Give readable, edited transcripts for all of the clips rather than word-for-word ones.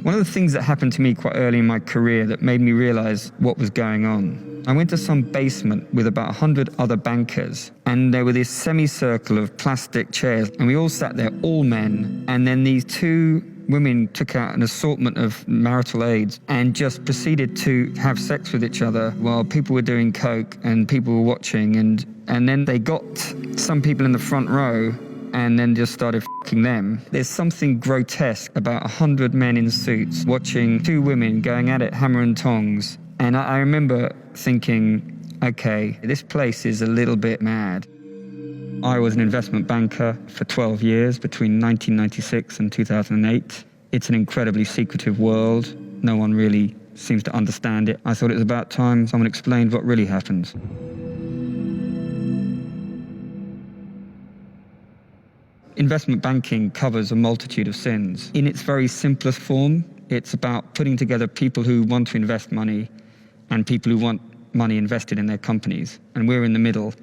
One of the things that happened to me quite early in my career that made me realize what was going on, I went to some basement with about 100 other bankers, and there were this semicircle of plastic chairs, and we all sat there, all men, and then these two women took out an assortment of marital aids and just proceeded to have sex with each other while people were doing coke and people were watching, and then they got some people in the front row and then just started f***ing them. There's something grotesque about 100 men in suits watching two women going at it hammer and tongs. And I remember thinking, okay, this place is a little bit mad. I was an investment banker for 12 years, between 1996 and 2008. It's an incredibly secretive world. No one really seems to understand it. I thought it was about time someone explained what really happens. Investment banking covers a multitude of sins. In its very simplest form, it's about putting together people who want to invest money and people who want money invested in their companies. And we're in the middle,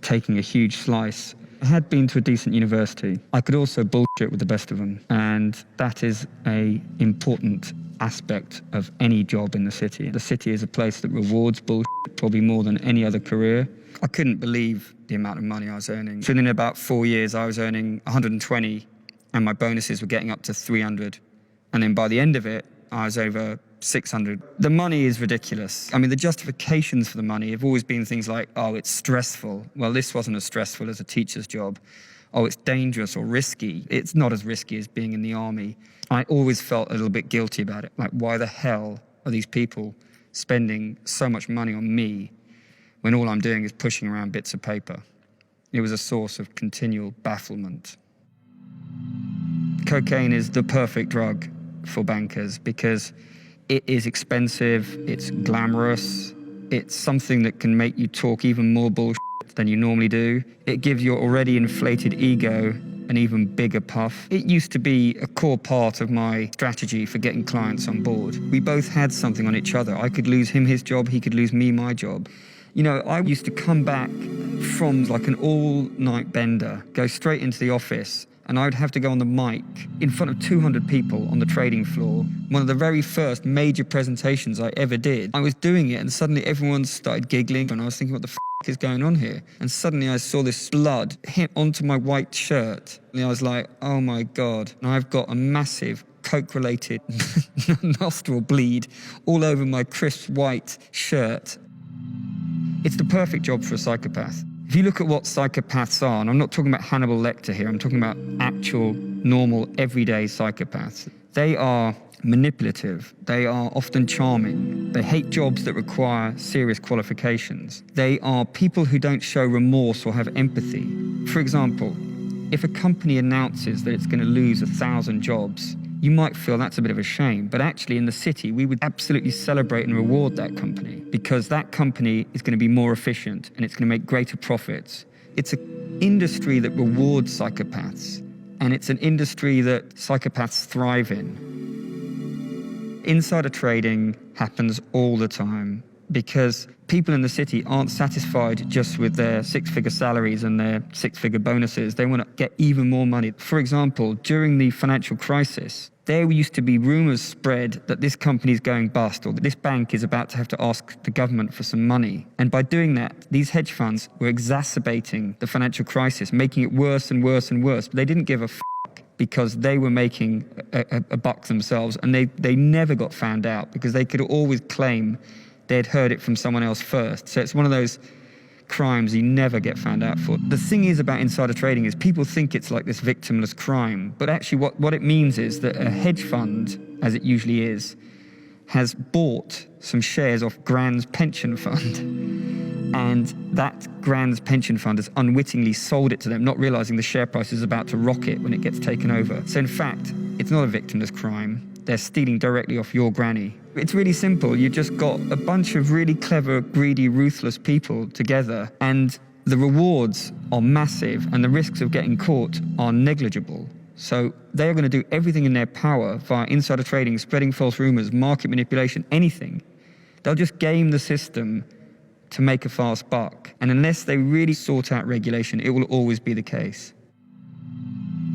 taking a huge slice. I had been to a decent university. I could also bullshit with the best of them. And that is an important aspect of any job in the city. The city is a place that rewards bullshit probably more than any other career. I couldn't believe the amount of money I was earning. So in about 4 years, I was earning 120 and my bonuses were getting up to 300. And then by the end of it, I was over 600. The money is ridiculous. I mean, the justifications for the money have always been things like, oh, it's stressful. Well, this wasn't as stressful as a teacher's job. Oh, it's dangerous or risky. It's not as risky as being in the army. I always felt a little bit guilty about it. Like, why the hell are these people spending so much money on me when all I'm doing is pushing around bits of paper? It was a source of continual bafflement. Cocaine is the perfect drug for bankers because it is expensive, it's glamorous, it's something that can make you talk even more bullshit than you normally do. It gives your already inflated ego an even bigger puff. It used to be a core part of my strategy for getting clients on board. We both had something on each other. I could lose him his job, he could lose me my job. You know, I used to come back from like an all-night bender, go straight into the office, and I would have to go on the mic in front of 200 people on the trading floor. One of the very first major presentations I ever did. I was doing it and suddenly everyone started giggling and I was thinking, what the f*** is going on here? And suddenly I saw this blood hit onto my white shirt. And I was like, oh my God. And I've got a massive coke-related nostril bleed all over my crisp white shirt. It's the perfect job for a psychopath. If you look at what psychopaths are, and I'm not talking about Hannibal Lecter here, I'm talking about actual, normal, everyday psychopaths. They are manipulative. They are often charming. They hate jobs that require serious qualifications. They are people who don't show remorse or have empathy. For example, if a company announces that it's going to lose 1,000 jobs, you might feel that's a bit of a shame, but actually in the city, we would absolutely celebrate and reward that company because that company is going to be more efficient and it's going to make greater profits. It's an industry that rewards psychopaths, and it's an industry that psychopaths thrive in. Insider trading happens all the time because people in the city aren't satisfied just with their six-figure salaries and their six-figure bonuses. They want to get even more money. For example, during the financial crisis, there used to be rumors spread that this company is going bust or that this bank is about to have to ask the government for some money. And by doing that, these hedge funds were exacerbating the financial crisis, making it worse and worse and worse. But they didn't give a f*** because they were making a buck themselves, and they never got found out because they could always claim they'd heard it from someone else first. So it's one of those crimes you never get found out for. The thing is about insider trading is people think it's like this victimless crime, but actually what it means is that a hedge fund, as it usually is, has bought some shares off Grand's pension fund. And that Grand's pension fund has unwittingly sold it to them, not realizing the share price is about to rocket when it gets taken over. So in fact, it's not a victimless crime. They're stealing directly off your granny. It's really simple. You just got a bunch of really clever, greedy, ruthless people together, and the rewards are massive and the risks of getting caught are negligible. So they are going to do everything in their power via insider trading, spreading false rumors, market manipulation, anything. They'll just game the system to make a fast buck. And unless they really sort out regulation, it will always be the case.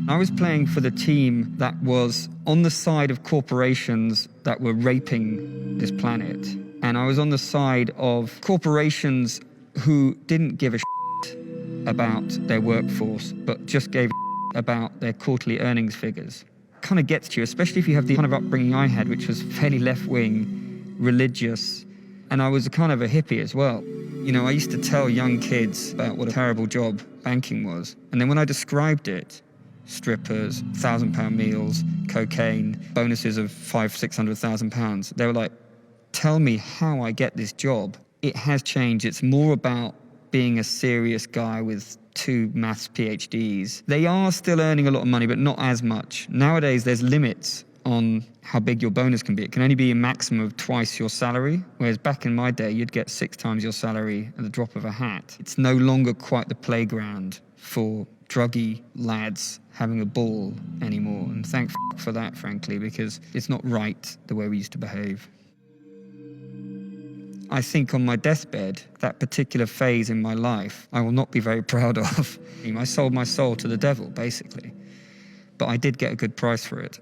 I was playing for the team that was on the side of corporations that were raping this planet. And I was on the side of corporations who didn't give a shit about their workforce, but just gave a shit about their quarterly earnings figures. Kind of gets to you, especially if you have the kind of upbringing I had, which was fairly left-wing, religious, and I was a kind of a hippie as well. You know, I used to tell young kids about what a terrible job banking was. And then when I described it, strippers, £1,000 meals, cocaine, bonuses of £500,000–600,000, they were like, tell me how I get this job. It has changed. It's more about being a serious guy with 2 maths PhDs. They are still earning a lot of money, but not as much. Nowadays, there's limits on how big your bonus can be. It can only be a maximum of twice your salary, whereas back in my day, you'd get 6 times your salary at the drop of a hat. It's no longer quite the playground for druggy lads having a ball anymore. And thank for that, frankly, because it's not right the way we used to behave. I think on my deathbed, that particular phase in my life, I will not be very proud of. I sold my soul to the devil, basically. But I did get a good price for it.